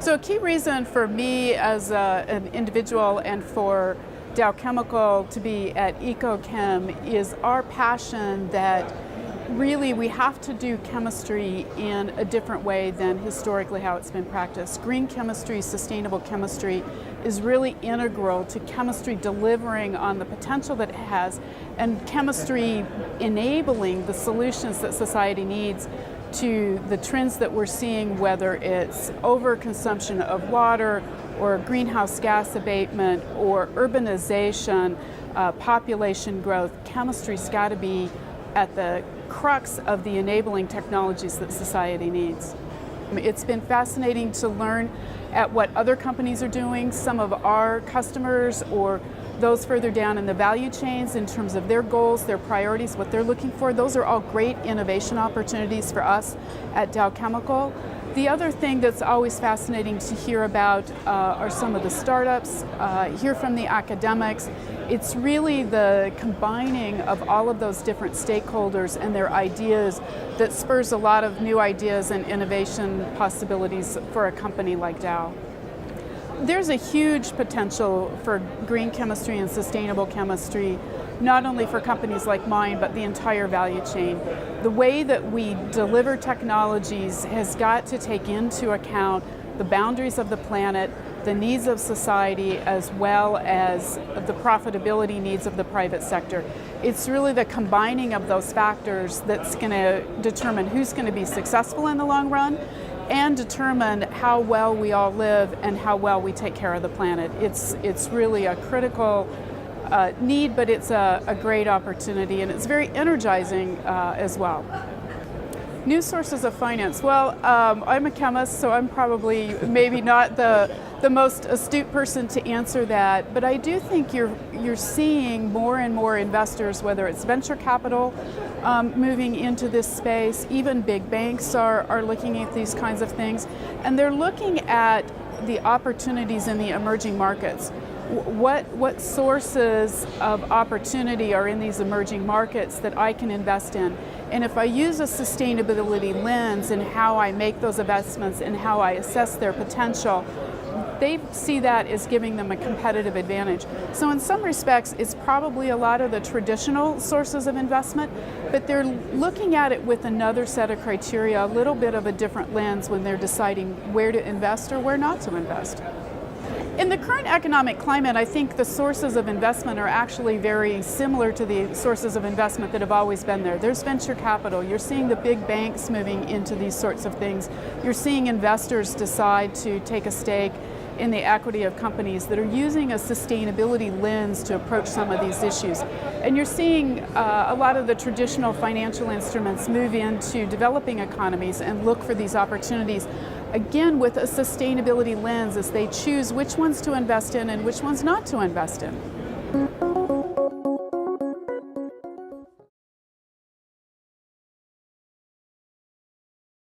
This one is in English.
So a key reason for me as an individual and for Dow Chemical to be at Ecochem is our passion that really we have to do chemistry in a different way than historically how it's been practiced. Green chemistry, sustainable chemistry is really integral to chemistry delivering on the potential that it has and chemistry enabling the solutions that society needs to the trends that we're seeing, whether it's overconsumption of water or greenhouse gas abatement or urbanization, population growth. Chemistry's got to be at the crux of the enabling technologies that society needs. It's been fascinating to learn at what other companies are doing, some of our customers or those further down in the value chains in terms of their goals, their priorities, what they're looking for. Those are all great innovation opportunities for us at Dow Chemical. The other thing that's always fascinating to hear about are some of the startups, hear from the academics. It's really the combining of all of those different stakeholders and their ideas that spurs a lot of new ideas and innovation possibilities for a company like Dow. There's a huge potential for green chemistry and sustainable chemistry, not only for companies like mine, but the entire value chain. The way that we deliver technologies has got to take into account the boundaries of the planet, the needs of society, as well as the profitability needs of the private sector. It's really the combining of those factors that's going to determine who's going to be successful in the long run and determine how well we all live and how well we take care of the planet. It's really a critical need, but it's a great opportunity, and it's very energizing as well. New sources of finance. Well, I'm a chemist, so I'm probably maybe not the most astute person to answer that, but I do think you're seeing more and more investors, whether it's venture capital moving into this space, even big banks are looking at these kinds of things, and they're looking at the opportunities in the emerging markets. What sources of opportunity are in these emerging markets that I can invest in? And if I use a sustainability lens in how I make those investments and how I assess their potential, they see that as giving them a competitive advantage. So in some respects, it's probably a lot of the traditional sources of investment, but they're looking at it with another set of criteria, a little bit of a different lens when they're deciding where to invest or where not to invest. In the current economic climate, I think the sources of investment are actually very similar to the sources of investment that have always been there. There's venture capital. You're seeing the big banks moving into these sorts of things. You're seeing investors decide to take a stake in the equity of companies that are using a sustainability lens to approach some of these issues. And you're seeing a lot of the traditional financial instruments move into developing economies and look for these opportunities, again with a sustainability lens as they choose which ones to invest in and which ones not to invest in.